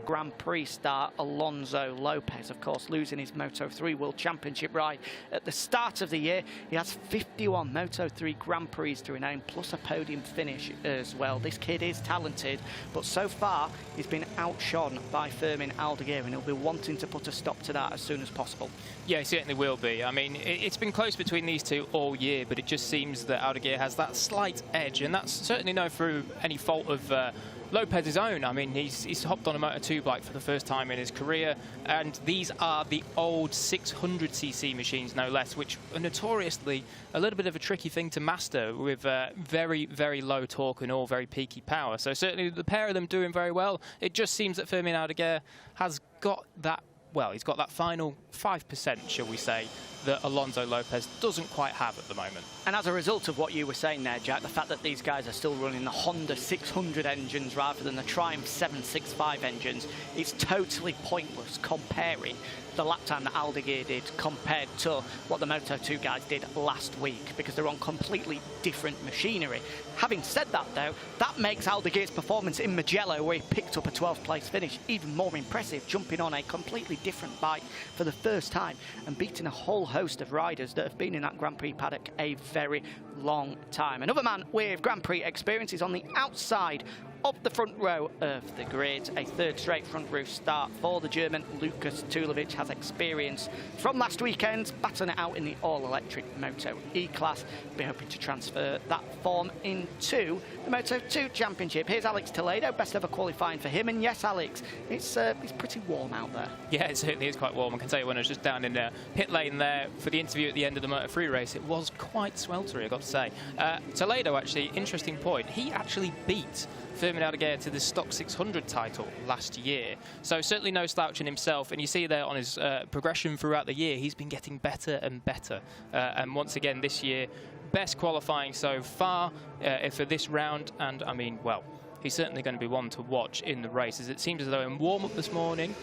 Grand Prix star Alonso Lopez, of course, losing his Moto3 World Championship ride at the start of the year. He has 51 Moto3 Grand Prix to rename, plus a podium finish as well. This kid is talented, but so far he's been outshone by Fermin Aldeguer, and he'll be wanting to put a stop to that as soon as possible. Yeah, he certainly will be. I mean, it's been close between these two all year, but it just seems that Aldeguer has that slight edge, and that's certainly no through any fault of Lopez's own. I mean, he's hopped on a Moto2 bike for the first time in his career, and these are the old 600cc machines, no less, which are notoriously a little bit of a tricky thing to master with very, very low torque and all very peaky power. So certainly the pair of them doing very well. It just seems that Fermin Aldeguer has got that, well, he's got that final 5%, shall we say, that Alonso Lopez doesn't quite have at the moment. And as a result of what you were saying there, Jack, the fact that these guys are still running the Honda 600 engines rather than the Triumph 765 engines, it's totally pointless comparing the lap time that Aldeguer did compared to what the Moto2 guys did last week, because they're on completely different machinery. Having said that, though, that makes Aldeguer's performance in Mugello, where he picked up a 12th place finish, even more impressive, jumping on a completely different bike for the first time and beating a whole host of riders that have been in that Grand Prix paddock a very long time. Another man with Grand Prix experience is on the outside of the front row of the grid. A third straight front row start for the German. Lukas Tulovic has experience from last weekend, battling it out in the all-electric Moto E-Class. Be hoping to transfer that form into the Moto2 Championship. Here's Alex Toledo, best ever qualifying for him. And yes, Alex, it's pretty warm out there. Yeah, it certainly is quite warm. I can tell you, when I was just down in the pit lane there for the interview at the end of the Moto3 race, it was quite sweltery, I've got to say. Toledo, actually, interesting point. He actually beat Fermin Aldeguer to the Stock 600 title last year. So certainly no slouch in himself. And you see there on his progression throughout the year, he's been getting better and better. And once again, this year, best qualifying so far for this round. And I mean, well, he's certainly going to be one to watch in the races. It seems as though in warm-up this morning,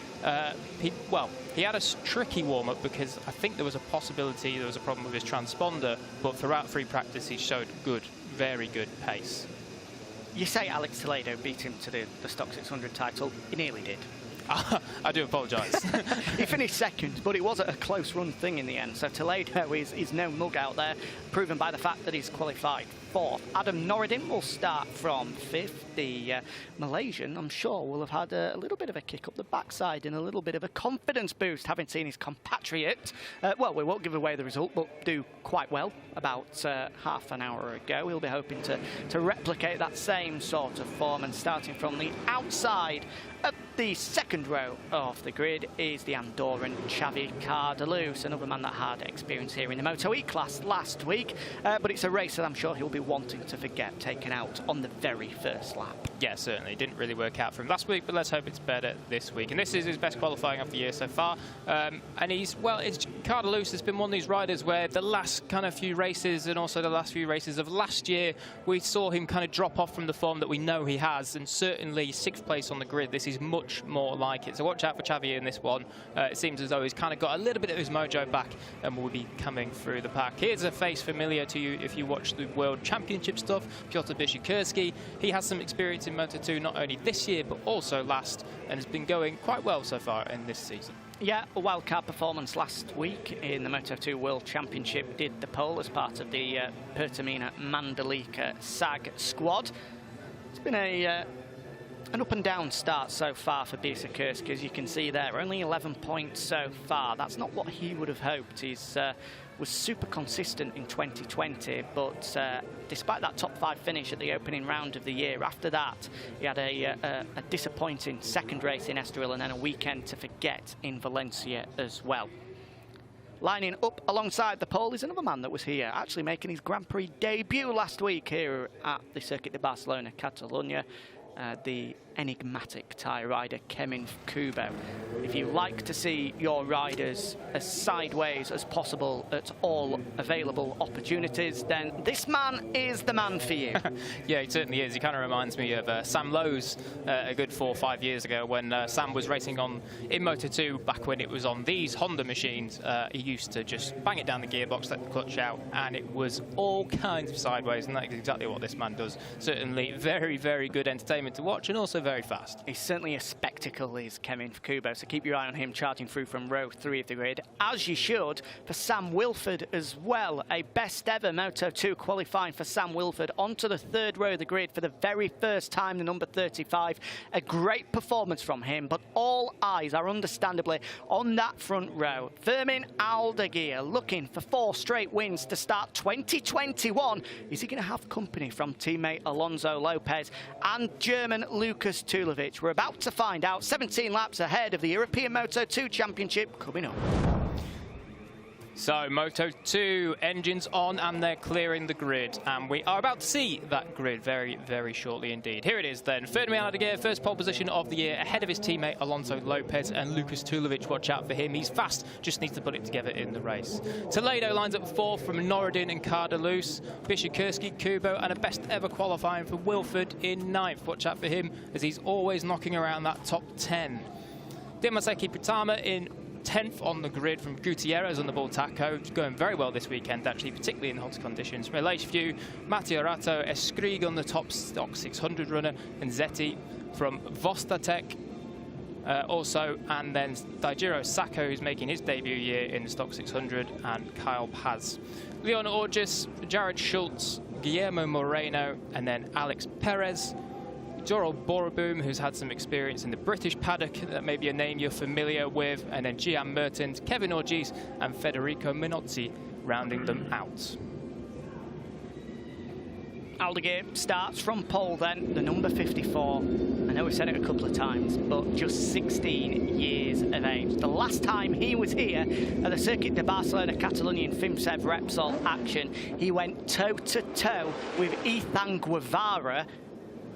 he had a tricky warm-up because I think there was a possibility there was a problem with his transponder, but throughout free practice he showed good, very good pace. You say Alex Toledo beat him to the Stock 600 title. He nearly did. I do apologise. He finished second, but it was a close run thing in the end. So Toledo is no mug out there, proven by the fact that he's qualified fourth. Adam Noureddin will start from fifth. The Malaysian, I'm sure, will have had a little bit of a kick up the backside and a little bit of a confidence boost, having seen his compatriot, well, we won't give away the result, but do quite well about half an hour ago. He'll be hoping to replicate that same sort of form, and starting from the outside of the second row of the grid is the Andorran Xavi Cardelus, another man that had experience here in the Moto E-Class last week, but it's a race that I'm sure he'll be wanting to forget, taken out on the very first lap. Yeah, certainly. Didn't really work out for him last week, but let's hope it's better this week. And this is his best qualifying of the year so far. And he's, well, Cardelus has been one of these riders where the last kind of few races and also the last few races of last year, we saw him kind of drop off from the form that we know he has, and certainly sixth place on the grid. This is much more like it. So watch out for Xavi in this one. It seems as though he's kind of got a little bit of his mojo back and will be coming through the pack. Here's a face familiar to you if you watch the World Championship stuff, Piotr Biszczykowski. He has some experience in Moto2 not only this year but also last, and has been going quite well so far in this season. Yeah, a wildcard performance last week in the Moto2 World Championship. Did the pole as part of the Pertamina Mandalika SAG squad. It's been an up and down start so far for Biszczykowski, as you can see there. Only 11 points so far. That's not what he would have hoped. He's was super consistent in 2020, but despite that top 5 finish at the opening round of the year, after that he had a disappointing second race in Estoril and then a weekend to forget in Valencia as well. Lining up alongside the pole is another man that was here, actually making his Grand Prix debut last week here at the Circuit de Barcelona, Catalonia. The enigmatic Thai rider Kemin Kubo. If you like to see your riders as sideways as possible at all available opportunities, then this man is the man for you. Yeah, he certainly is. He kind of reminds me of Sam Lowes a good 4 or 5 years ago when Sam was racing in Moto2 back when it was on these Honda machines. He used to just bang it down the gearbox, let the clutch out, and it was all kinds of sideways, and that's exactly what this man does. Certainly very, very good entertainment to watch, and also very fast. He's certainly a spectacle, is Kevin Kubo, so keep your eye on him charging through from row 3 of the grid, as you should for Sam Wilford as well. A best ever Moto2 qualifying for Sam Wilford onto the 3rd row of the grid for the very first time, the number 35. A great performance from him, but all eyes are understandably on that front row. Fermin Aldeguer looking for 4 straight wins to start 2021. Is he going to have company from teammate Alonso Lopez and German Lukas Tulovic? We're about to find out. 17 laps ahead of the European Moto2 Championship coming up. So Moto2 engines on, and they're clearing the grid, and we are about to see that grid very, very shortly indeed. Here it is then. Fermin Aldeguer, first pole position of the year, ahead of his teammate Alonso Lopez and Lukas Tulovic. Watch out for him. He's fast, just needs to put it together in the race. Toledo lines up 4th from Norridin and Cardelus. Bishikurski, Kubo, and a best ever qualifying for Wilford in 9th. Watch out for him, as he's always knocking around that top 10. Dimaseki Putama in 10th on the grid from Gutierrez on the Bultaco, going very well this weekend actually, particularly in hot conditions. From Elage View, Matteo Rato, Escrig on the top stock 600 runner, and Zetti from Vostatec also, and then Daijiro Sako, who's making his debut year in the stock 600, and Kyle Paz. Leon Orgis, Jared Schultz, Guillermo Moreno, and then Alex Perez. Joral Boroboom, who's had some experience in the British paddock, that may be a name you're familiar with, and then Gian Mertens, Kevin Orgis, and Federico Minozzi rounding them out. Aldeguer starts from pole then, the number 54. I know we've said it a couple of times, but just 16 years of age. The last time he was here at the Circuit de Barcelona Catalunya in FIMSEV Repsol action, he went toe-to-toe with Ethan Guevara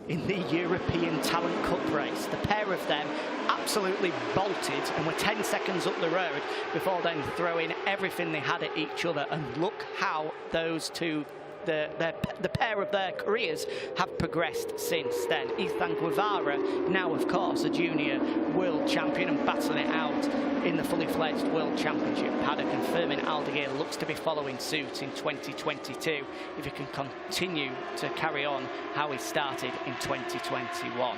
in the European Talent Cup race. The pair of them absolutely bolted and were 10 seconds up the road before then throwing everything they had at each other. And look how those two, the pair of their careers have progressed since then. Ethan Guevara, now of course a junior world champion and battling it out in the fully fledged World Championship paddock, and Fermin Aldeguer looks to be following suit in 2022 if he can continue to carry on how he started in 2021.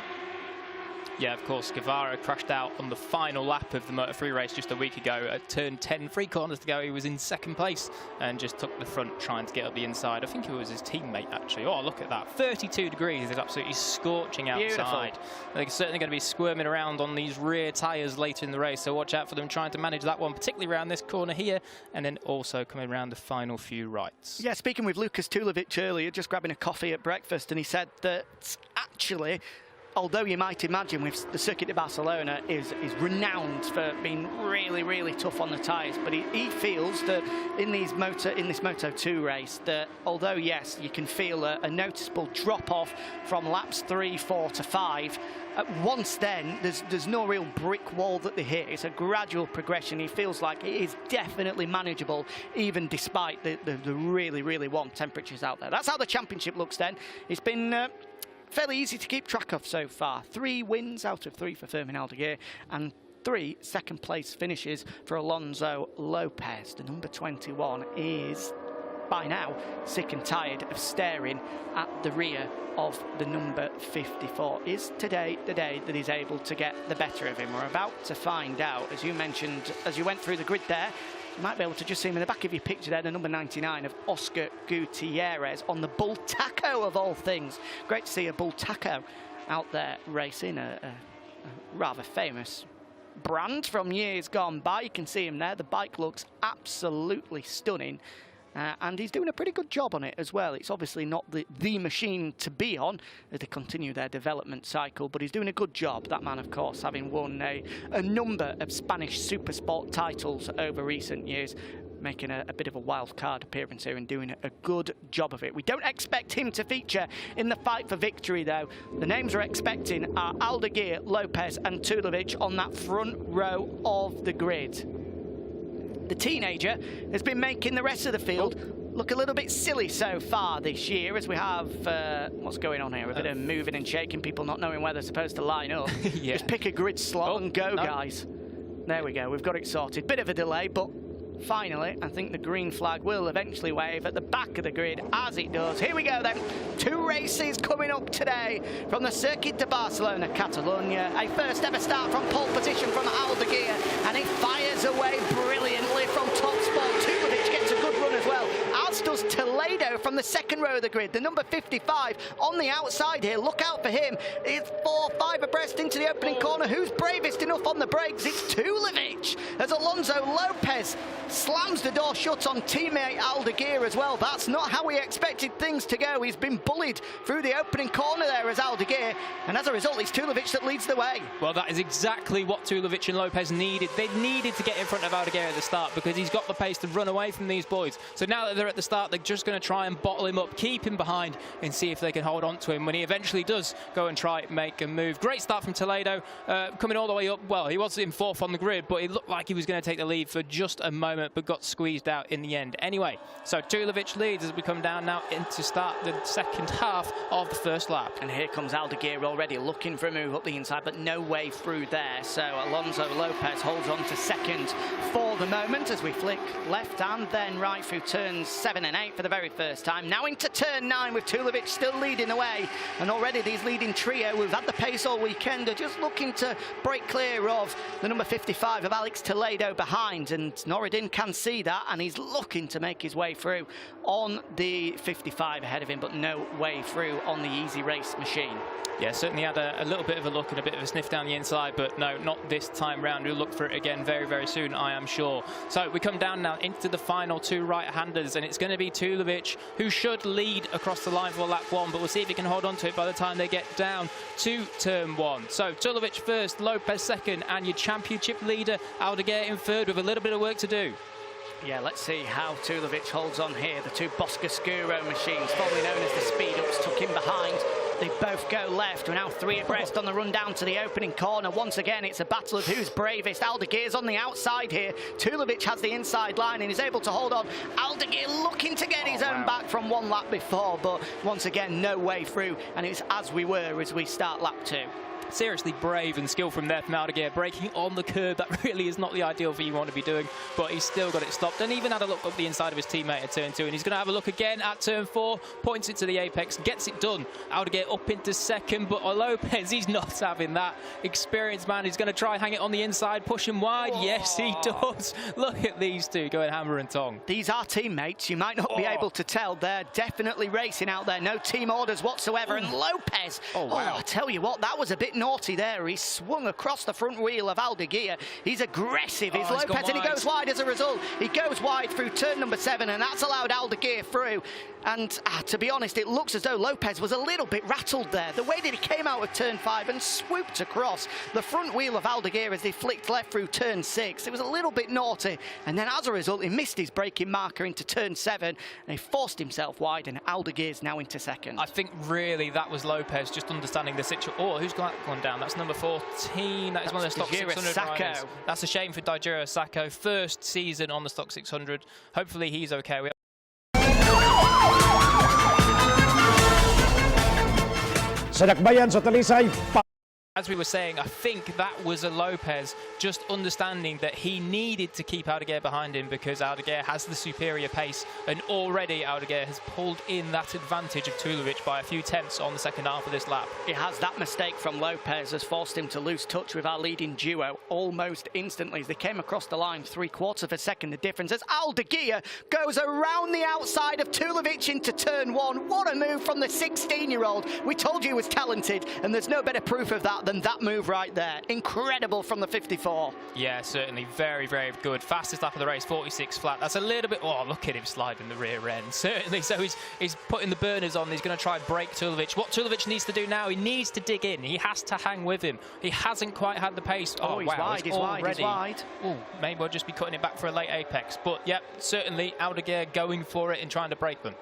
Yeah, of course, Guevara crashed out on the final lap of the Moto3 race just a week ago. At turn 10, 3 corners to go, he was in 2nd place and just took the front trying to get up the inside. I think it was his teammate, actually. Oh, look at that. 32 degrees. It's absolutely scorching outside. Beautiful. They're certainly going to be squirming around on these rear tyres later in the race, so watch out for them trying to manage that one, particularly around this corner here, and then also coming around the final few rights. Yeah, speaking with Lukas Tulovic earlier, just grabbing a coffee at breakfast, and he said that actually, although you might imagine with the Circuit de Barcelona is renowned for being really, really tough on the tyres, but he feels that in this Moto2 race, that although yes, you can feel a noticeable drop off from laps 3, 4 to 5. Once then, there's no real brick wall that they hit. It's a gradual progression. He feels like it is definitely manageable, even despite the really, really warm temperatures out there. That's how the championship looks then. It's been fairly easy to keep track of so far. 3 wins out of 3 for Fermin Aldeguer and 3 second place finishes for Alonso Lopez. The number 21 is by now sick and tired of staring at the rear of the number 54. Is today the day that he's able to get the better of him? We're about to find out. As you mentioned, as you went through the grid there, you might be able to just see him in the back of your picture there, the number 99 of Oscar Gutierrez on the Bultaco of all things. Great to see a Bultaco out there racing, a rather famous brand from years gone by. You can see him there. The bike looks absolutely stunning. And he's doing a pretty good job on it as well. It's obviously not the machine to be on as they continue their development cycle, but he's doing a good job. That man, of course, having won a number of Spanish Supersport titles over recent years, making a bit of a wild card appearance here and doing a good job of it. We don't expect him to feature in the fight for victory, though. The names we're expecting are Aldeguer, Lopez and Tulovic on that front row of the grid. The teenager has been making the rest of the field look a little bit silly so far this year, as we have, what's going on here? A bit of moving and shaking, people not knowing where they're supposed to line up. Yeah. Just pick a grid slot and go, guys. There we go, we've got it sorted. Bit of a delay, but finally, I think the green flag will eventually wave at the back of the grid. As it does, here we go then. 2 races coming up today from the Circuit de Barcelona, Catalonia. A first ever start from pole position from Aldeguer, and it fires away brilliantly from top spot. Tulovic gets a good run as well, as does Toledo from the second row of the grid. The number 55 on the outside here. Look out for him. It's 4-5 abreast into the opening corner. Who's bravest enough on the brakes? It's Tulovic, as Alonso Lopez slams the door shut on teammate Aldeguer as well. That's not how we expected things to go. He's been bullied through the opening corner there as Aldeguer, and as a result, it's Tulovic that leads the way. Well, that is exactly what Tulovic and Lopez needed. They needed to get in front of Aldeguer at the start because he's got the pace to run away from these boys. So now that they're at the start, they're just going to try and bottle him up, keep him behind, and see if they can hold on to him when he eventually does go and try make a move. Great start from Toledo, coming all the way up. Well, he was in 4th on the grid, but it looked like he was going to take the lead for just a moment, but got squeezed out in the end. Anyway, so Tulovic leads as we come down now to start the second half of the first lap. And here comes Aldeguer already looking for a move up the inside, but no way through there. So Alonso Lopez holds on to second for the moment as we flick left and then right through turns 7 and 8 for the very first time. Now into turn 9 with Tulovic still leading the way, and already these leading trio who've had the pace all weekend are just looking to break clear of the number 55 of Alex Toledo behind, and Noureddin can see that, and he's looking to make his way through on the 55 ahead of him, but no way through on the easy race machine. Yeah, certainly had a little bit of a look and a bit of a sniff down the inside, but no, not this time round. We'll look for it again very, very soon, I am sure. So we come down now into the final 2 right-handers, and it's going to be Tulovic who should lead across the line for lap 1, but we'll see if he can hold on to it by the time they get down to turn 1. So Tulovic first, Lopez second, and your championship leader Aldeguer in third with a little bit of work to do. Yeah, let's see how Tulovic holds on here. The 2 Bosca-Scuro machines, formerly known as the speed-ups, took him behind. They both go left. We're now 3 abreast on the run down to the opening corner. Once again, it's a battle of who's bravest. Aldeguer's on the outside here. Tulovic has the inside line and is able to hold on. Aldeguer looking to get his own back from 1 lap before, but once again, no way through. And it's as we were as we start lap 2. Seriously brave and skill from there from Aldeguer, breaking on the curb. That really is not the ideal thing you want to be doing, but he's still got it stopped, and even had a look up the inside of his teammate at turn 2, and he's going to have a look again at turn 4, points it to the apex, gets it done. Aldeguer up into second, but Lopez, he's not having that. Experienced man, he's going to try hang it on the inside, push him wide. Whoa. Yes, he does. Look at these two going hammer and tong. These are teammates. You might not be able to tell. They're definitely racing out there. No team orders whatsoever. And Lopez, wow. I tell you what, that was a bit naughty there. He swung across the front wheel of Aldeguer. He's aggressive. He's Lopez, and he goes wide as a result. He goes wide through turn number 7, and that's allowed Aldeguer through. And to be honest, it looks as though Lopez was a little bit rattled there. The way that he came out of turn 5 and swooped across the front wheel of Aldeguer as he flicked left through turn 6. It was a little bit naughty. And then as a result, he missed his braking marker into turn 7, and he forced himself wide, and Aldeguer's now into second. I think really that was Lopez just understanding the situation. Oh, who's gone down? That's number 14. That is one of the stock 600 riders. That's a shame for Daijiro Sacco. First season on the stock 600. Hopefully he's okay. Sa dakbayan sa Talisay. As we were saying, I think that was a Lopez just understanding that he needed to keep Aldeguer behind him because Aldeguer has the superior pace, and already Aldeguer has pulled in that advantage of Tulovic by a few tenths on the second half of this lap. It has. That mistake from Lopez has forced him to lose touch with our leading duo almost instantly as they came across the line 3/4 of a second the difference as Aldeguer goes around the outside of Tulovic into turn 1. What a move from the 16-year-old. We told you he was talented, and there's no better proof of that than that move right there. Incredible from the 54. Yeah, certainly. Very, very good. Fastest lap of the race, 46 flat. That's a little bit... Oh, look at him sliding the rear end. Certainly. So he's putting the burners on. He's going to try and break Tulovic. What Tulovic needs to do now, he needs to dig in. He has to hang with him. He hasn't quite had the pace. Oh, he's wow. Wide, he's wide. Oh, maybe we'll just be cutting it back for a late apex. But, yep, certainly Aldeguer going for it and trying to break them.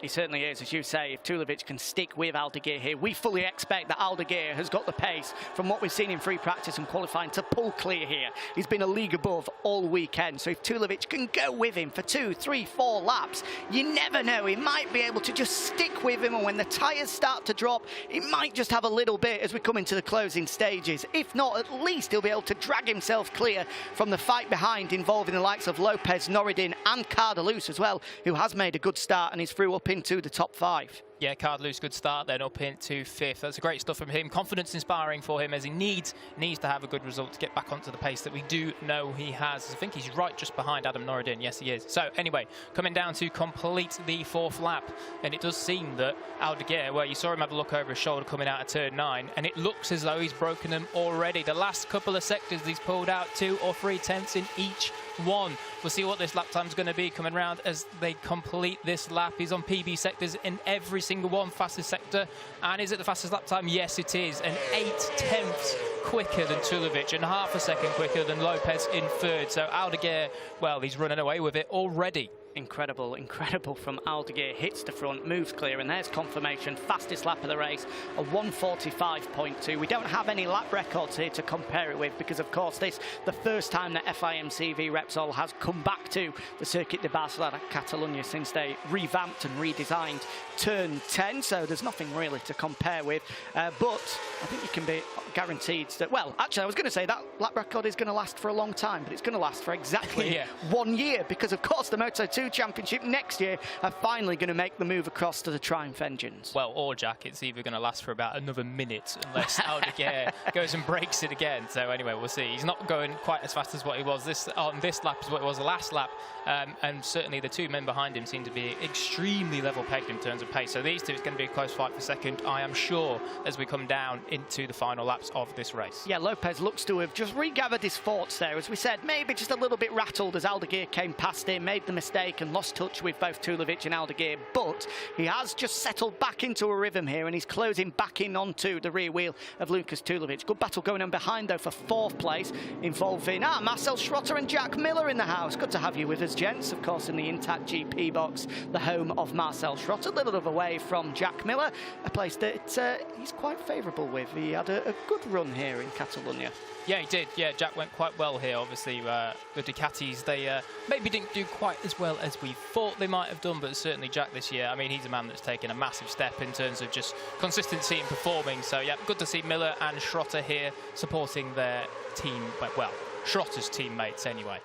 He certainly is, as you say. If Tulovic can stick with Aldeguer here, we fully expect that Aldeguer has got the pace from what we've seen in free practice and qualifying to pull clear here. He's been a league above all weekend, so if Tulovic can go with him for 2, 3, 4 laps, you never know. He might be able to just stick with him, and when the tyres start to drop, he might just have a little bit as we come into the closing stages. If not, at least he'll be able to drag himself clear from the fight behind, involving the likes of Lopez, Norridin and Cardelus as well, who has made a good start and is through up into the top 5. Yeah, Cardelus, good start then up into 5th. That's great stuff from him. Confidence inspiring for him, as he needs to have a good result to get back onto the pace that we do know he has. I think he's right just behind Adam Norridin. Yes, he is. So anyway, coming down to complete the 4th lap, and it does seem that Aldeguer, where you saw him have a look over his shoulder coming out of turn 9, and it looks as though he's broken them already. The last couple of sectors, he's pulled out 2 or 3 tenths in each one. We'll see what this lap time's going to be coming round as they complete this lap. He's on PB sectors in every single one, fastest sector. And is it the fastest lap time? Yes, it is. And 8 tenths quicker than Tulovic and half a second quicker than Lopez in 3rd. So Aldeguer, well, he's running away with it already. Incredible, incredible from Aldeguer. Hits the front, moves clear, and there's confirmation. Fastest lap of the race, a 1:45.2. We don't have any lap records here to compare it with because, of course, this the first time that FIMCV Repsol has come back to the Circuit de Barcelona, Catalonia, since they revamped and redesigned Turn 10. So there's nothing really to compare with. But I think you can be guaranteed that, well, actually, I was going to say that lap record is going to last for a long time, but it's going to last for exactly 1 year because, of course, the Moto2 Championship next year are finally going to make the move across to the Triumph engines. Well, or Jack, it's either going to last for about another minute unless Aldeguer goes and breaks it again. So anyway, we'll see. He's not going quite as fast as what he was on this lap as what it was the last lap. And certainly the 2 men behind him seem to be extremely level pegged in terms of pace. So these two, it's going to be a close fight for second, I am sure, as we come down into the final laps of this race. Yeah, Lopez looks to have just regathered his thoughts there. As we said, maybe just a little bit rattled as Aldeguer came past him, made the mistake and lost touch with both Tulovic and Aldeguer, but he has just settled back into a rhythm here and he's closing back in onto the rear wheel of Lucas Tulovic. Good battle going on behind though for 4th place, involving Marcel Schrotter and Jack Miller in the house. Good to have you with us, gents, of course, in the Intact GP box, the home of Marcel Schrotter, a little bit away from Jack Miller, a place that he's quite favourable with. He had a good run here in Catalonia. Yeah, he did. Yeah, Jack went quite well here. Obviously, the Ducatis, they maybe didn't do quite as well as we thought they might have done, but certainly Jack this year, I mean, he's a man that's taken a massive step in terms of just consistency in performing. So, yeah, good to see Miller and Schrotter here supporting their team, well, Schrotter's teammates anyway.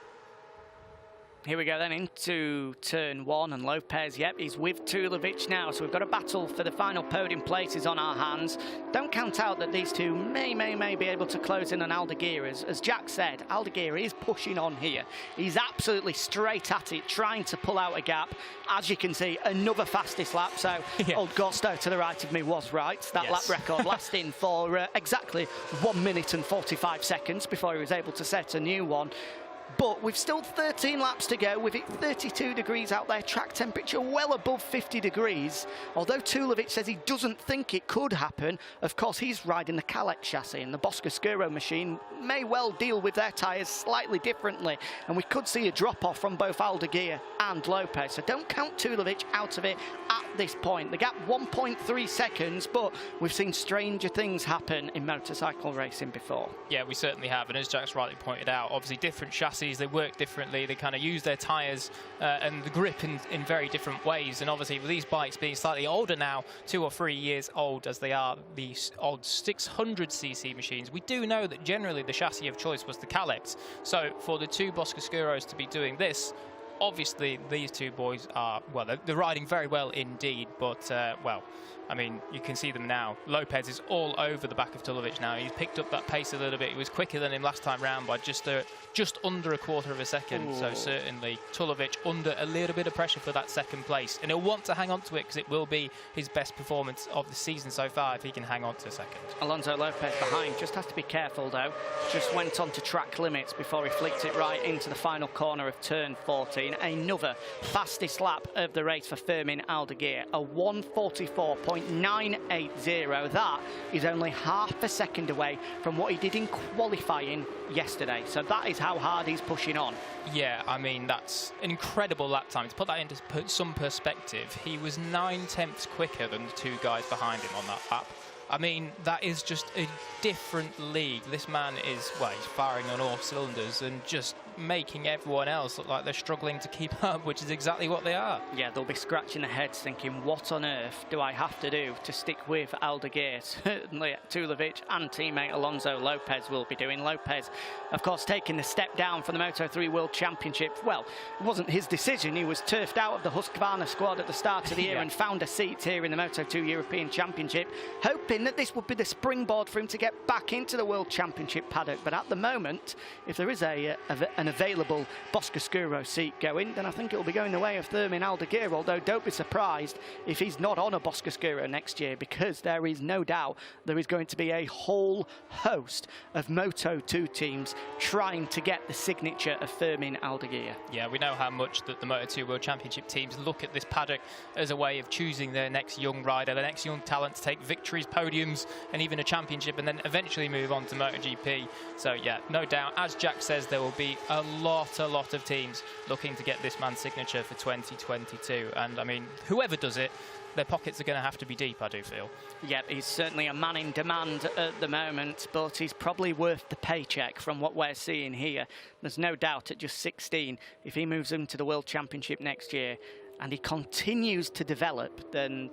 Here we go then into turn 1, and Lopez, yep, he's with Tulovic now, so we've got a battle for the final podium places on our hands. Don't count out that these two may be able to close in on Aldeguer. As Jack said, Aldeguer is pushing on here. He's absolutely straight at it, trying to pull out a gap. As you can see, another fastest lap, so old Gosto to the right of me was right. That lap record lasting for exactly 1 minute and 45 seconds before he was able to set a new one. But we've still 13 laps to go with it 32 degrees out there, track temperature well above 50 degrees. Although Tulovic says he doesn't think it could happen, of course he's riding the Kalex chassis, and the Boscoscuro machine may well deal with their tyres slightly differently, and we could see a drop-off from both Aldeguer and Lopez. So don't count Tulovic out of it at this point. The gap 1.3 seconds, but we've seen stranger things happen in motorcycle racing before. Yeah, we certainly have, and as Jack's rightly pointed out, obviously different chassis, they work differently, they kind of use their tyres and the grip in very different ways. And obviously with these bikes being slightly older now, 2 or 3 years old as they are, these old 600cc machines, we do know that generally the chassis of choice was the Kalex. So for the 2 Boscoscuros to be doing this, obviously these 2 boys are, well, they're riding very well indeed, but well, I mean, you can see them now. Lopez is all over the back of Tulovic now. He's picked up that pace a little bit. He was quicker than him last time round by just under a quarter of a second. Ooh. So certainly Tulovic under a little bit of pressure for that second place. And he'll want to hang on to it because it will be his best performance of the season so far if he can hang on to second. Alonso Lopez behind. Just has to be careful though. Just went on to track limits before he flicked it right into the final corner of turn 40. recording another fastest lap of the race for Fermin Aldeguer, a 1:44.980. That is only half a second away from what he did in qualifying yesterday. So that is how hard he's pushing on. Yeah, I mean, that's an incredible lap time. To put that into some perspective, he was 9/10 quicker than the two guys behind him on that lap. I mean, that is just a different league. This man is, well, he's firing on all cylinders and just making everyone else look like they're struggling to keep up, which is exactly what they are. Yeah, they'll be scratching their heads thinking, what on earth do I have to do to stick with Aldeguer? Certainly Tulovic and teammate Alonso Lopez will be doing. Lopez, of course, taking the step down from the Moto3 World Championship. Well, it wasn't his decision. He was turfed out of the Husqvarna squad at the start of the year and found a seat here in the Moto2 European Championship, hoping that this would be the springboard for him to get back into the World Championship paddock. But at the moment, if there is an available Boscoscuro seat going, then I think it will be going the way of Fermin Aldeguer, although don't be surprised if he's not on a Boscoscuro next year, because there is no doubt there is going to be a whole host of Moto2 teams trying to get the signature of Fermin Aldeguer. Yeah, we know how much that the Moto2 World Championship teams look at this paddock as a way of choosing their next young rider, their next young talent to take victories, podiums, and even a championship, and then eventually move on to MotoGP. So yeah, no doubt, as Jack says, there will be a lot of teams looking to get this man's signature for 2022. And I mean, whoever does it, their pockets are going to have to be deep, I do feel. Yeah, he's certainly a man in demand at the moment, but he's probably worth the paycheck from what we're seeing here. There's no doubt at just 16, if he moves into the World Championship next year and he continues to develop, then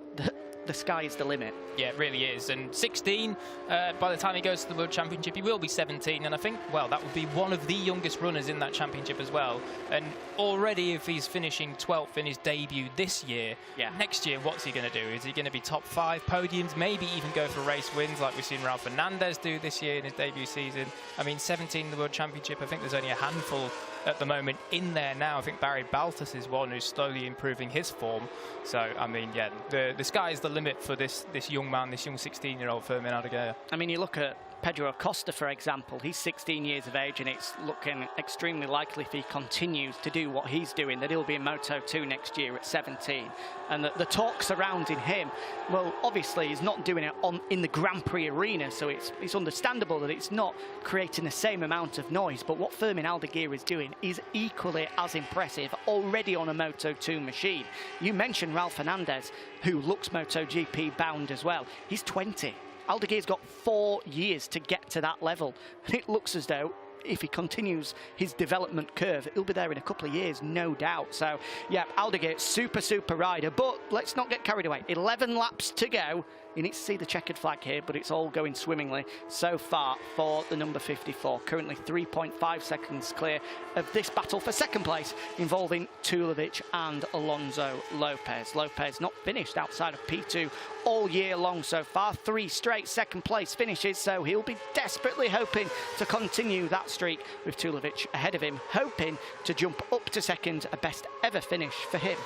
the sky is the limit. Yeah, it really is. And 16, by the time he goes to the World Championship, he will be 17. And I think, well, that would be one of the youngest runners in that championship as well. And already, if he's finishing 12th in his debut this year, next year, what's he going to do? Is he going to be top 5 podiums, maybe even go for race wins like we've seen Ralph Fernandez do this year in his debut season? I mean, 17 in the World Championship, I think there's only a handful at the moment in there now. I think Barry Baltus is one who's slowly improving his form. So, I mean, yeah, the sky is the limit for this young man, this young 16-year-old Fermin Aldeguer. I mean, you look at Pedro Acosta, for example. He's 16 years of age, and it's looking extremely likely, if he continues to do what he's doing, that he'll be in Moto2 next year at 17. And the talk surrounding him, well, obviously he's not doing it in the Grand Prix arena, so it's understandable that it's not creating the same amount of noise. But what Fermin Aldeguer is doing is equally as impressive, already on a Moto2 machine. You mentioned Ralph Fernandez, who looks MotoGP bound as well. He's 20. Aldeguer's got 4 years to get to that level. And it looks as though if he continues his development curve, he'll be there in a couple of years, no doubt. So, yeah, Aldeguer, super rider. But let's not get carried away. 11 laps to go. You need to see the checkered flag here, but it's all going swimmingly so far for the number 54. Currently 3.5 seconds clear of this battle for second place, involving Tulovic and Alonso Lopez. Lopez not finished outside of P2 all year long so far. 3 straight second place finishes, so he'll be desperately hoping to continue that streak, with Tulovic ahead of him, hoping to jump up to second, a best ever finish for him.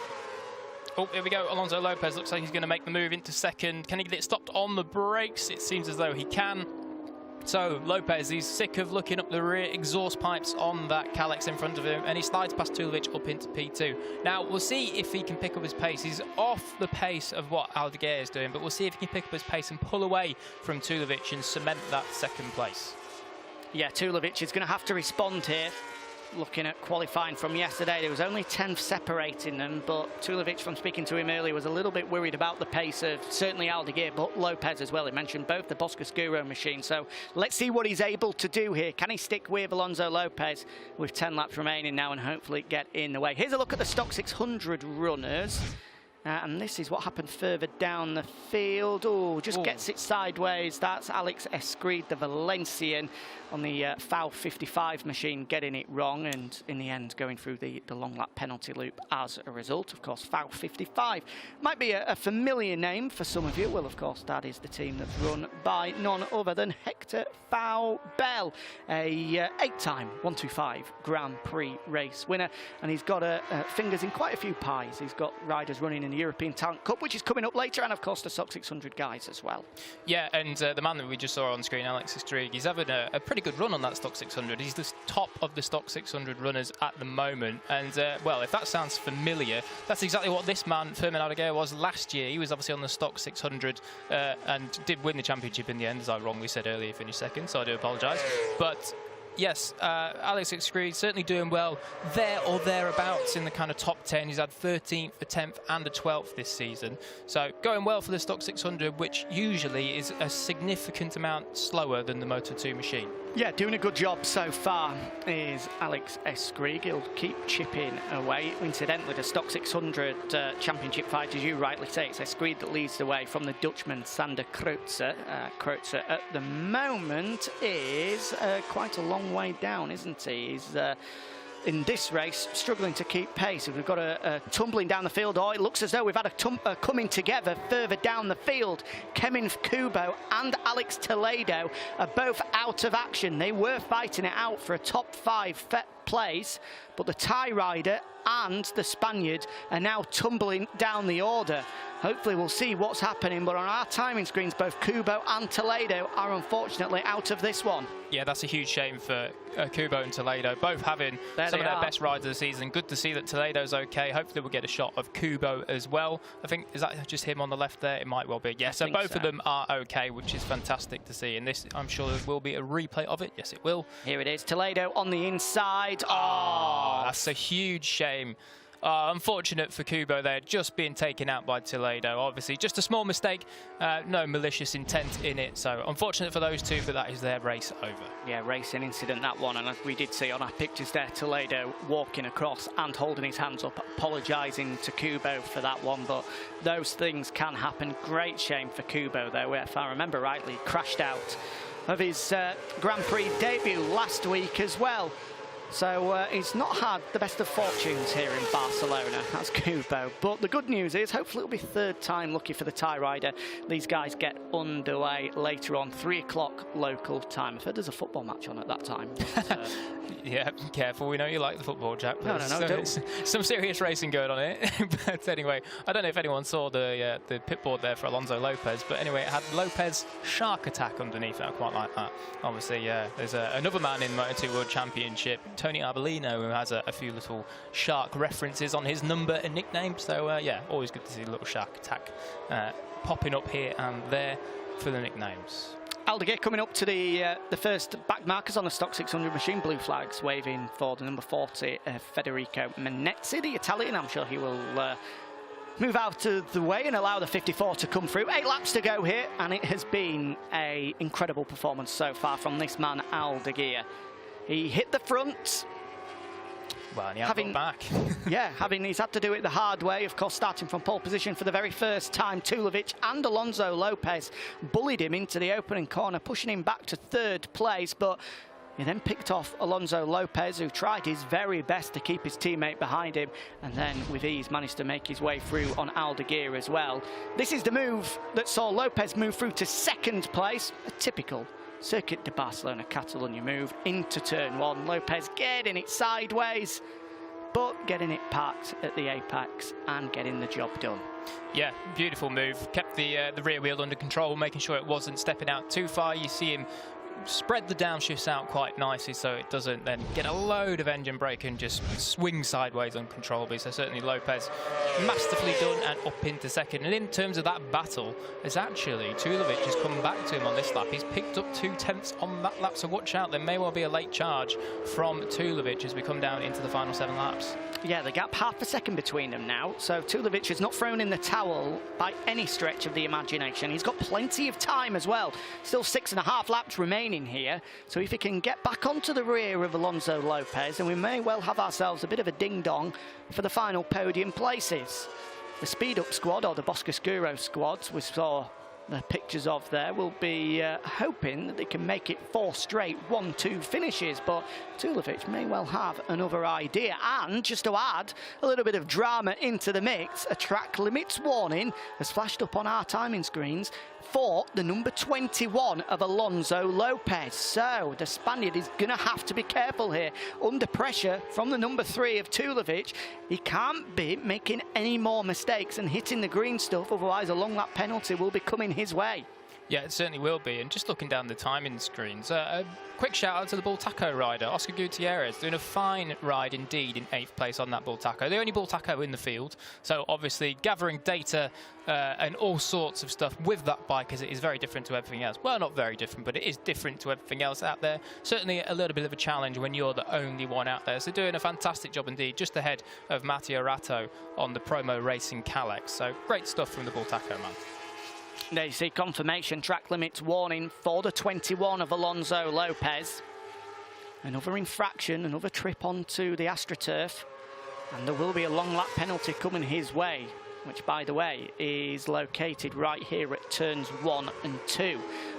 Oh, here we go. Alonso Lopez looks like he's going to make the move into second. Can he get it stopped on the brakes? It seems as though he can. So Lopez, he's sick of looking up the rear exhaust pipes on that Calyx in front of him, and he slides past Tulovic up into P2. Now, we'll see if he can pick up his pace. He's off the pace of what Aldeguer is doing, but we'll see if he can pick up his pace and pull away from Tulovic and cement that second place. Yeah, Tulovic is going to have to respond here. Looking at qualifying from yesterday, there was only 10th separating them, but Tulovic, from speaking to him earlier, was a little bit worried about the pace of certainly Aldeguer, but Lopez as well. He mentioned both the Boscoscuro machine, so let's see what he's able to do here. Can he stick with Alonso Lopez with 10 laps remaining now and hopefully get in the way? Here's a look at the Stock 600 runners. And this is what happened further down the field. Oh, just gets it sideways. That's Alex Escrid, the Valencian, on the FAU 55 machine, getting it wrong, and in the end going through the long lap penalty loop as a result. Of course, FAU 55 might be a familiar name for some of you. Well, of course, that is the team that's run by none other than Hector Faubel, a 8-time 125 Grand Prix race winner, and he's got fingers in quite a few pies. He's got riders running in the European Talent Cup, which is coming up later, and of course the Stock 600 guys as well. Yeah, and the man that we just saw on screen, Alex Estrig, he's having a pretty good run on that Stock 600. He's the top of the Stock 600 runners at the moment. And, well, if that sounds familiar, that's exactly what this man, Firmin Aldeguer, was last year. He was obviously on the Stock 600 and did win the championship in the end, as I wrongly said earlier, finished second, so I do apologise. But yes, Alex Estrig certainly doing well there or thereabouts in the kind of top 10. He's had 13th, a 10th and a 12th this season. So going well for the Stock 600, which usually is a significant amount slower than the Moto2 machine. Yeah, doing a good job so far is Alex Estrig. He'll keep chipping away. Incidentally, the Stock 600 championship fight, as you rightly say, it's Estrig that leads the way from the Dutchman Sander Kreutzer. Kreutzer at the moment is quite a long way down, isn't he? He's in this race struggling to keep pace. We've got a tumbling down the field. Oh, it looks as though we've had a coming together further down the field. Kevin Kubo and Alex Toledo are both out of action. They were fighting it out for a top 5 place, but the Thai rider and the Spaniard are now tumbling down the order. Hopefully we'll see what's happening, but on our timing screens, both Kubo and Toledo are unfortunately out of this one. Yeah, that's a huge shame for Kubo and Toledo, both having some of their best rides of the season. Good to see that Toledo's okay. Hopefully we'll get a shot of Kubo as well. I think, is that just him on the left there? It might well be. Yeah, so both of them are okay, which is fantastic to see. And this, I'm sure there will be a replay of it. Yes, it will. Here it is, Toledo on the inside. Oh, that's a huge shame. Unfortunate for Kubo there, just being taken out by Toledo. Obviously, just a small mistake, no malicious intent in it. So unfortunate for those two, but that is their race over. Yeah, racing incident, that one. And as we did see on our pictures there, Toledo walking across and holding his hands up, apologising to Kubo for that one. But those things can happen. Great shame for Kubo, though. If I remember rightly, he crashed out of his Grand Prix debut last week as well. So he's not had the best of fortunes here in Barcelona, that's Kubo. But the good news is, hopefully it'll be third time lucky for the Thai rider. These guys get underway later on, 3 o'clock local time. I've heard there's a football match on at that time. But, yeah, careful. We know you like the football, Jack. No, Some serious racing going on here. But anyway, I don't know if anyone saw the pit board there for Alonso Lopez. But anyway, it had Lopez shark attack underneath it. I quite like that. Obviously, there's another man in Moto2 World Championship, Tony Arbolino, who has a few little shark references on his number and nickname. So yeah, always good to see a little shark attack popping up here and there for the nicknames. Aldeguer coming up to the first back markers on the Stock 600 machine. Blue flags waving for the number 40, Federico Menezzi, the Italian. I'm sure he will move out of the way and allow the 54 to come through. 8 laps to go here, and it has been an incredible performance so far from this man, Aldeguer. He hit the front. Well, and he hasn't back. Yeah, he's had to do it the hard way, of course, starting from pole position for the very first time. Tulovic and Alonso Lopez bullied him into the opening corner, pushing him back to 3rd place, but he then picked off Alonso Lopez, who tried his very best to keep his teammate behind him, and then with ease managed to make his way through on Aldeguer as well. This is the move that saw Lopez move through to 2nd place, a typical Circuit de Barcelona Catalonia move into turn 1. Lopez getting it sideways, but getting it parked at the apex and getting the job done. Yeah, beautiful move. Kept the rear wheel under control, making sure it wasn't stepping out too far. You see him spread the downshifts out quite nicely so it doesn't then get a load of engine brake and just swing sideways uncontrollably. So certainly Lopez masterfully done and up into 2nd. And in terms of that battle, it's actually Tulovic has come back to him on this lap. He's picked up 2/10 on that lap, so watch out. There may well be a late charge from Tulovic as we come down into the final 7 laps. Yeah, the gap half a second between them now. So Tulovic has not thrown in the towel by any stretch of the imagination. He's got plenty of time as well. Still 6.5 laps remaining here. So if he can get back onto the rear of Alonso Lopez, then we may well have ourselves a bit of a ding-dong for the final podium places. The speed-up squad, or the Boscoscuro squads, we saw the pictures of there, will be hoping that they can make it 4 straight 1-2 finishes, but Tulovic may well have another idea. And just to add a little bit of drama into the mix, a track limits warning has flashed up on our timing screens for the number 21 of Alonso Lopez. So the Spaniard is going to have to be careful here. Under pressure from the number 3 of Tulovic, he can't be making any more mistakes and hitting the green stuff, otherwise a long lap penalty will be coming his way. Yeah, it certainly will be. And just looking down the timing screens, a quick shout out to the Bull Taco rider, Oscar Gutierrez, doing a fine ride indeed in 8th place on that Bull Taco. The only Bull Taco in the field. So obviously gathering data and all sorts of stuff with that bike, as it is very different to everything else. Well, not very different, but it is different to everything else out there. Certainly a little bit of a challenge when you're the only one out there. So doing a fantastic job indeed, just ahead of Matteo Ratto on the Promo Racing Calex. So great stuff from the Bull Taco man. There you see confirmation track limits warning for the 21 of Alonso Lopez. Another infraction, another trip onto the AstroTurf, and there will be a long lap penalty coming his way, which by the way is located right here at turns 1 and 2.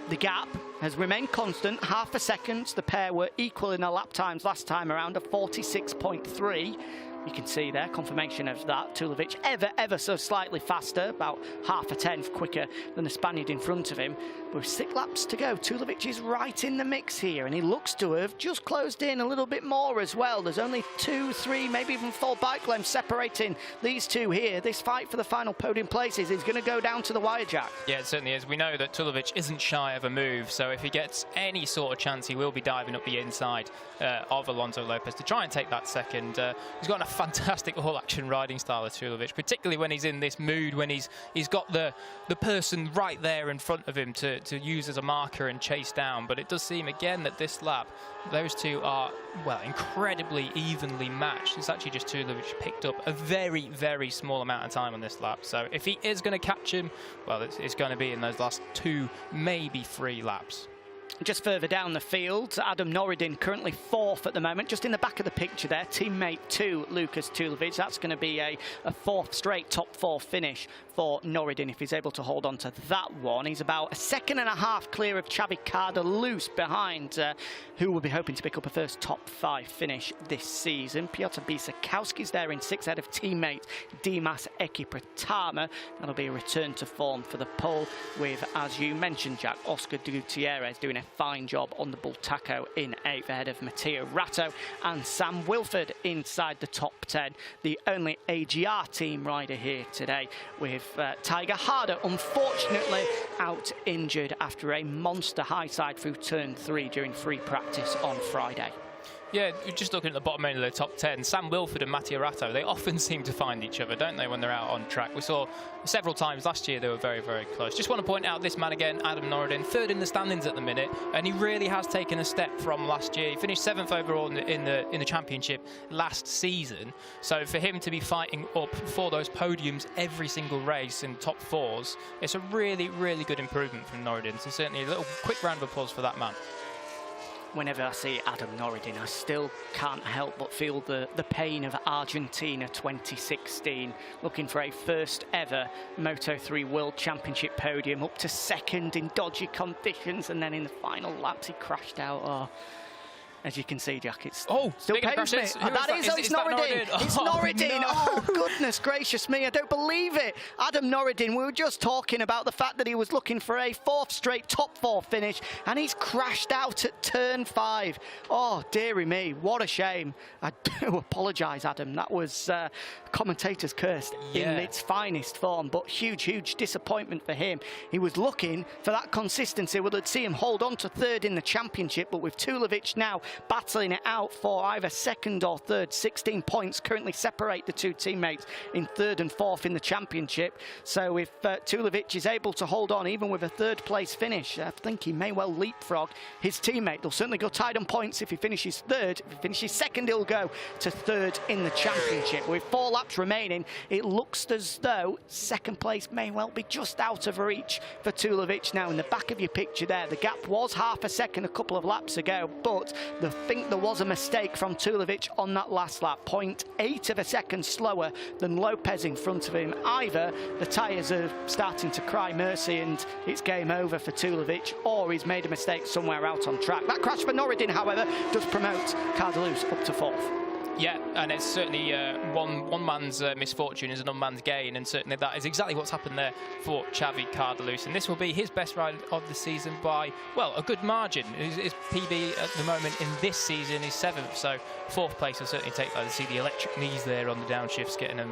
The gap has remained constant, half a second. The pair were equal in their lap times last time around at 46.3. You can see there, confirmation of that. Tulovic ever so slightly faster, about half a tenth quicker than the Spaniard in front of him. With 6 laps to go, Tulovic is right in the mix here, and he looks to have just closed in a little bit more as well. There's only 2, 3, maybe even 4 bike lengths separating these two here. This fight for the final podium places is going to go down to the wire, Jack. Yeah, it certainly is. We know that Tulovic isn't shy of a move, so if he gets any sort of chance, he will be diving up the inside of Alonso Lopez to try and take that second. He's got a fantastic all-action riding style of Tulovic, particularly when he's in this mood, when he's got the person right there in front of him to use as a marker and chase down. But it does seem again that this lap, those two are, well, incredibly evenly matched. It's actually just Tulovic picked up a very small amount of time on this lap. So if he is going to catch him, well, it's going to be in those last 2, maybe 3 laps. Just further down the field, Adam Norridin currently 4th at the moment, just in the back of the picture there, teammate to Lucas Tulovic. That's going to be a 4th straight top 4 finish for Norridin if he's able to hold on to that one. He's about 1.5 seconds clear of Xavi Cardelus behind, who will be hoping to pick up a first top 5 finish this season. Piotr Bisakowski's there in 6th ahead of teammate Dimas Ekipratama. That'll be a return to form for the pole with, as you mentioned, Jack, Oscar Gutierrez doing a fine job on the Bull Taco in 8th ahead of Matteo Ratto and Sam Wilford inside the top 10. The only AGR team rider here today, with Tiger Harder unfortunately out injured after a monster high side through turn 3 during free practice on Friday. Yeah, just looking at the bottom end of the top 10, Sam Wilford and Matteo Ratto, they often seem to find each other, don't they, when they're out on track? We saw several times last year they were very close. Just want to point out this man again, Adam Norridin, 3rd in the standings at the minute, and he really has taken a step from last year. He finished 7th overall in the championship last season, so for him to be fighting up for those podiums every single race in top 4s, it's a really good improvement from Norridin. So certainly a little quick round of applause for that man. Whenever I see Adam Norridin, I still can't help but feel the pain of Argentina 2016, looking for a first ever Moto3 World Championship podium, up to 2nd in dodgy conditions, and then in the final laps he crashed out. Oh. As you can see, Jack, it's still pains me. It's Norridin. It's Norridin. No. Oh, goodness gracious me, I don't believe it. Adam Norridin, we were just talking about the fact that he was looking for a 4th straight top 4 finish, and he's crashed out at turn 5. Oh, dearie me, what a shame. I do apologise, Adam. That was commentator's curse in its finest form, but huge disappointment for him. He was looking for that consistency. We'll see him hold on to 3rd in the championship, but with Tulovic now battling it out for either 2nd or 3rd. 16 points currently separate the two teammates in 3rd and 4th in the championship. So if Tulovic is able to hold on even with a 3rd place finish, I think he may well leapfrog his teammate. They'll certainly go tied on points if he finishes 3rd. If he finishes 2nd, he'll go to 3rd in the championship. With 4 laps remaining, it looks as though 2nd place may well be just out of reach for Tulovic now. In the back of your picture there, the gap was 0.5 seconds a couple of laps ago, but I think there was a mistake from Tulovic on that last lap. 0.8 of a second slower than Lopez in front of him. Either the tyres are starting to cry mercy and it's game over for Tulovic, or he's made a mistake somewhere out on track. That crash for Norridin, however, does promote Cardelus up to 4th. Yeah, and it's certainly one man's misfortune is another man's gain, and certainly that is exactly what's happened there for Xavi Cardelus. And this will be his best ride of the season by, well, a good margin. His PB at the moment in this season is 7th, so 4th place will certainly take that. To see the electric knees there on the downshifts, getting them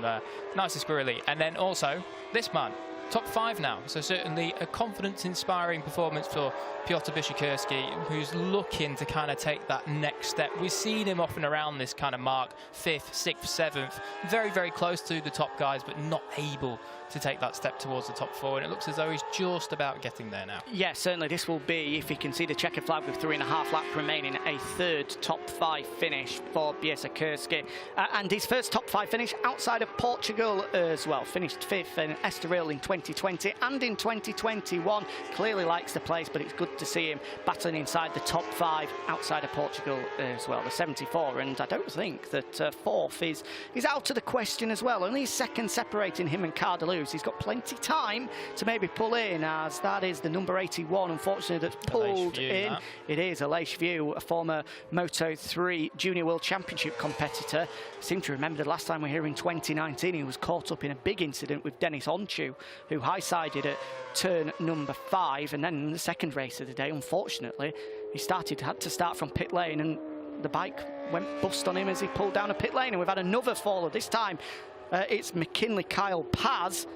nice and squirrely. And then also this man, top 5 now, so certainly a confidence-inspiring performance for Piotr Bishikerski, who's looking to kind of take that next step. We've seen him often around this kind of mark, 5th, 6th, 7th, very, very close to the top guys, but not able to take that step towards the top 4, and it looks as though he's just about getting there now. Yeah, certainly this will be, if he can see the checkered flag with 3.5 laps remaining, a 3rd top 5 finish for Bishikerski. And his first top 5 finish outside of Portugal as well. Finished 5th in Estoril in 2020 and in 2021. Clearly likes the place, but it's good to see him battling inside the top 5 outside of Portugal as well. The 74, and I don't think that 4th is out of the question as well. Only a second separating him and Cardelus. He's got plenty time to maybe pull in, as that is the number 81, unfortunately, that's pulled in. It is Aleix View, a former Moto3 Junior World Championship competitor. I seem to remember the last time we were here in 2019, he was caught up in a big incident with Dennis Onchu, who high-sided at turn number 5, and then in the second race of the day, unfortunately, he had to start from pit lane, and the bike went bust on him as he pulled down a pit lane, and we've had another faller. This time it's Mckinley Kyle Paz,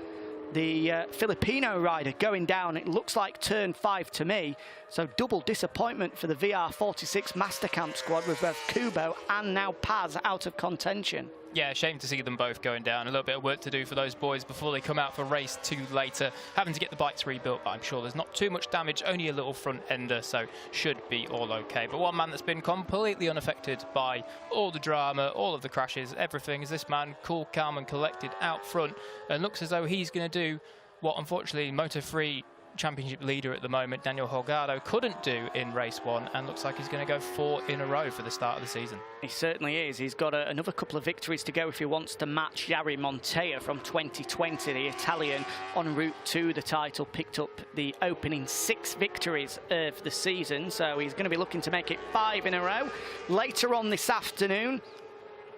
the Filipino rider, going down. It looks like turn 5 to me. So double disappointment for the VR46 Mastercamp squad with both Kubo and now Paz out of contention. Yeah, shame to see them both going down. A little bit of work to do for those boys before they come out for race 2 later, having to get the bikes rebuilt, but I'm sure there's not too much damage, only a little front ender, so should be all okay. But one man that's been completely unaffected by all the drama, all of the crashes, everything, is this man, cool, calm and collected out front, and looks as though he's going to do what unfortunately Moto3 Championship leader at the moment, Daniel Holgado, couldn't do in race 1, and looks like he's going to go 4 in a row for the start of the season. He certainly is. He's got another couple of victories to go if he wants to match Jari Montoya from 2020. The Italian en route to the title picked up the opening 6 victories of the season, so he's going to be looking to make it 5 in a row later on this afternoon.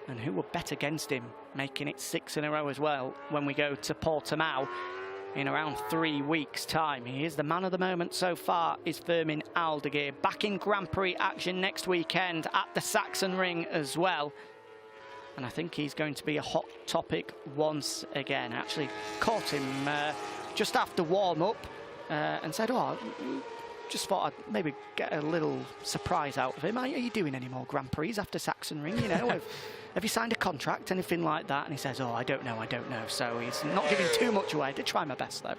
And who will bet against him making it 6 in a row as well when we go to Portimao in around 3 weeks' time? He is the man of the moment so far, is Fermin Aldeguer. Back in Grand Prix action next weekend at the Saxon Ring as well. And I think he's going to be a hot topic once again. I actually caught him just after warm-up and said, oh, just thought I'd maybe get a little surprise out of him. Are you doing any more Grand Prix after Saxon Ring? You know, have you signed a contract, anything like that? And he says, oh, I don't know. So he's not giving too much away. I did try my best, though.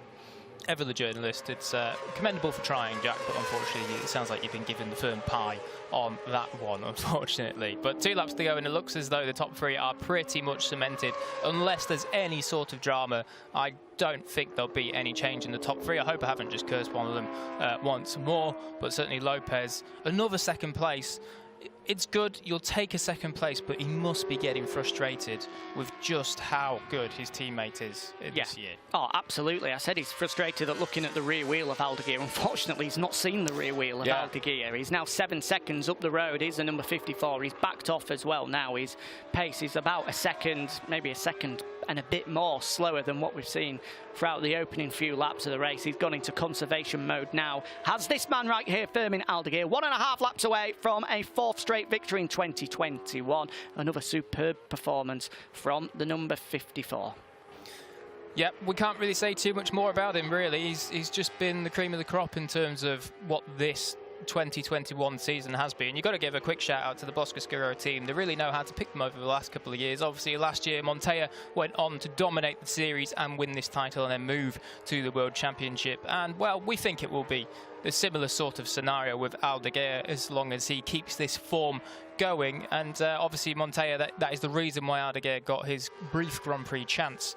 Ever the journalist, it's commendable for trying, Jack, but unfortunately it sounds like you've been given the firm pie on that one, unfortunately. But 2 laps to go, and it looks as though the top 3 are pretty much cemented. Unless there's any sort of drama, I don't think there'll be any change in the top 3. I hope I haven't just cursed one of them once more, but certainly Lopez, another 2nd place. It's good, you'll take a 2nd place, but he must be getting frustrated with just how good his teammate is this year. Oh, absolutely. I said he's frustrated at looking at the rear wheel of Aldeguer. Unfortunately, he's not seen the rear wheel of Aldeguer. He's now 7 seconds up the road. He's the number 54. He's backed off as well now. His pace is about a second, maybe a second and a bit more slower than what we've seen throughout the opening few laps of the race. He's gone into conservation mode now. Has this man right here, Fermin Aldeguer, 1.5 laps away from a 4th straight victory in 2021. Another superb performance from the number 54. Yep, we can't really say too much more about him, really. He's just been the cream of the crop in terms of what this 2021 season has been. You've got to give a quick shout out to the Bosco-Scarrero team. They really know how to pick them over the last couple of years. Obviously last year Montoya went on to dominate the series and win this title and then move to the World Championship, and well, we think it will be a similar sort of scenario with Aldeguer as long as he keeps this form going. And obviously Montoya, that is the reason why Aldeguer got his brief Grand Prix chance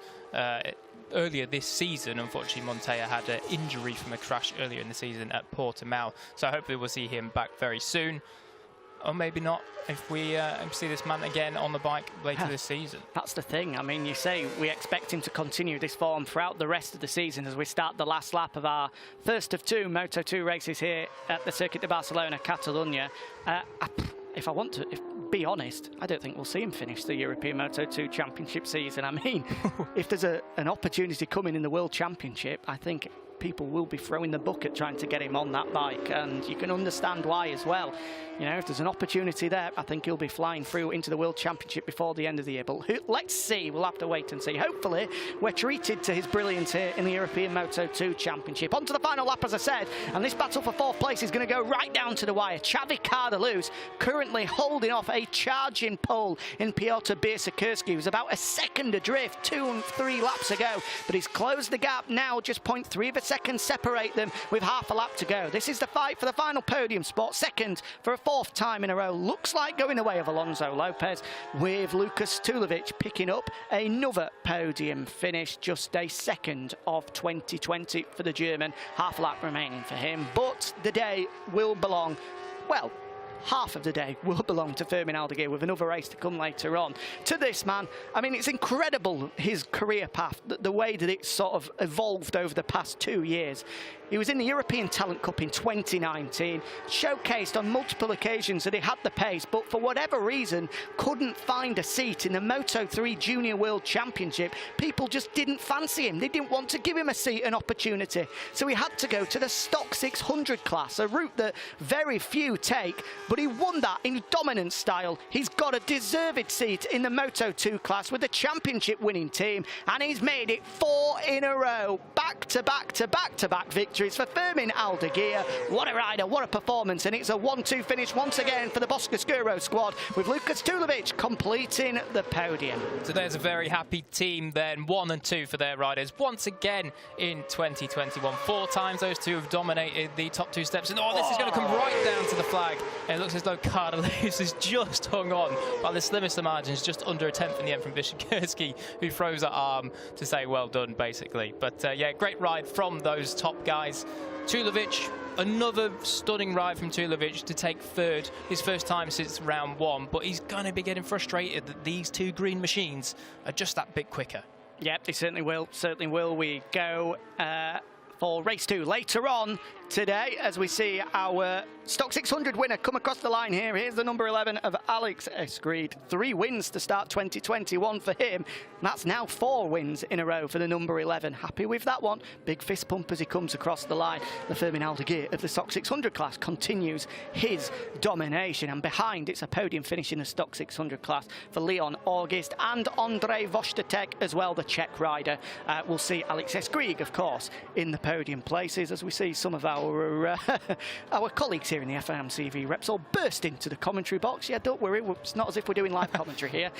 earlier this season. Unfortunately, Montoya had an injury from a crash earlier in the season at Portimao, so hopefully we'll see him back very soon. Or maybe not, if we see this man again on the bike later this season. That's the thing. I mean, you say we expect him to continue this form throughout the rest of the season as we start the last lap of our first of 2 Moto2 races here at the Circuit de Barcelona, Catalunya. If be honest, I don't think we'll see him finish the European Moto2 Championship season. I mean, if there's an opportunity coming in the World Championship, I think people will be throwing the bucket trying to get him on that bike, and you can understand why as well. You know, if there's an opportunity there, I think he'll be flying through into the World Championship before the end of the year. But let's see, we'll have to wait and see. Hopefully, we're treated to his brilliance here in the European Moto2 Championship. On to the final lap, as I said, and this battle for fourth place is going to go right down to the wire. Xavi Cardeluz currently holding off a charging pole in Piotr Biersakurski, who's about a second adrift 2 and 3 laps ago, but he's closed the gap now, just 0.3 of a second separate them with half a lap to go. This is the fight for the final podium spot, second for a 4th time in a row. Looks like going the way of Alonso Lopez, with Lukas Tulovic picking up another podium finish, just a second of 2020 for the German. Half a lap remaining for him, but the day will belong, well, half of the day will belong to Fermin Aldeguer, with another race to come later on. To this man, I mean, it's incredible, his career path, the way that it's sort of evolved over the past 2 years. He was in the European Talent Cup in 2019, showcased on multiple occasions that he had the pace, but for whatever reason couldn't find a seat in the Moto3 Junior World Championship. People just didn't fancy him. They didn't want to give him a seat, an opportunity. So he had to go to the Stock 600 class, a route that very few take, but he won that in dominant style. He's got a deserved seat in the Moto2 class with the championship winning team, and he's made it 4 in a row. Back-to-back victories for Fermin Aldeguer. What a rider, what a performance, and it's a 1-2 finish once again for the Boscoscuro squad, with Lukas Tulovic completing the podium. So there's a very happy team then, 1 and 2 for their riders once again in 2021. 4 times those two have dominated the top 2 steps, and this is going to come right down to the flag. And it looks as though Cardeluz has just hung on by the slimmest of margins, just under a tenth in the end from Biersakurski, who throws that arm to say well done, basically. But yeah, great ride from those top guys. Tulovic, another stunning ride from Tulovic to take 3rd, his first time since round 1, but he's going to be getting frustrated that these 2 green machines are just that bit quicker. Yep, they certainly will, We go for race 2 later on today, as we see our Stock 600 winner come across the line here. Here's the number 11 of Alex Escreed. 3 wins to start 2021 for him. That's now 4 wins in a row for the number 11. Happy with that one. Big fist pump as he comes across the line. The Fermin Aldeguer of the Stock 600 class continues his domination, and behind it's a podium finish in the Stock 600 class for Leon August and Andrei Vostatek as well, the Czech rider. We'll see Alex Escreed, of course, in the podium places, as we see some of our colleagues here in the FIMCV reps all burst into the commentary box. Yeah, don't worry, it's not as if we're doing live commentary here.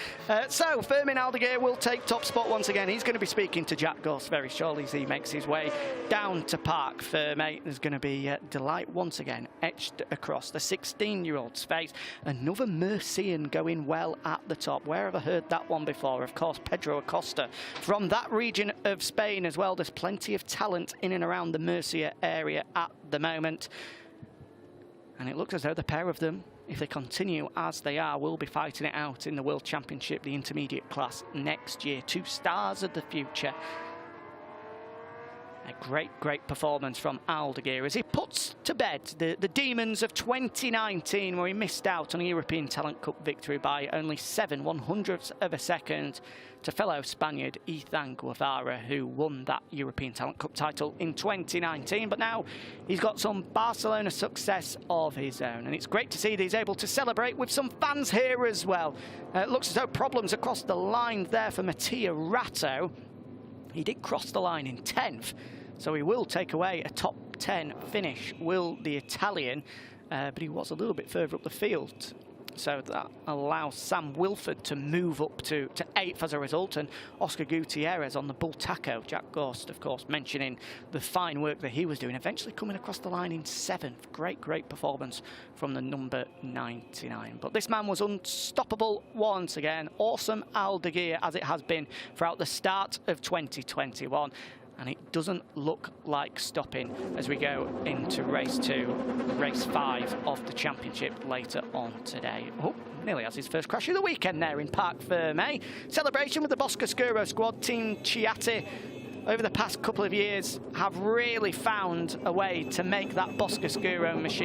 So Fermin Aldeguer will take top spot once again. He's going to be speaking to Jack Goss very shortly as he makes his way down to Park Ferme. There's going to be delight once again etched across the 16-year-old's face. Another Murcian going well at the top. Where have I heard that one before? Of course, Pedro Acosta from that region of Spain as well. There's plenty of talent in and around the Murcia area at the moment, and it looks as though the pair of them, if they continue as they are, will be fighting it out in the World Championship, the intermediate class, next year. 2 stars of the future. A great performance from Aldeguer as he puts to bed the demons of 2019, where he missed out on a European Talent Cup victory by only 7/100ths of a second to fellow Spaniard Ethan Guevara, who won that European Talent Cup title in 2019. But now he's got some Barcelona success of his own, and it's great to see that he's able to celebrate with some fans here as well. It looks as though problems across the line there for Mattia Ratto. He did cross the line in 10th, so he will take away a top 10 finish, will the Italian, but he was a little bit further up the field. So that allows Sam Wilford to move up to 8th as a result, and Oscar Gutierrez on the Bull Taco. Jack Gorst, of course, mentioning the fine work that he was doing, eventually coming across the line in 7th. Great performance from the number 99. But this man was unstoppable once again. Awesome Aldeguer, as it has been throughout the start of 2021. And it doesn't look like stopping as we go into race 2, race 5 of the championship later on today. Oh, nearly has his first crash of the weekend there in Parc Ferme. Celebration with the Boscoscuro squad. Team Chiatti, over the past couple of years, have really found a way to make that Boscoscuro machine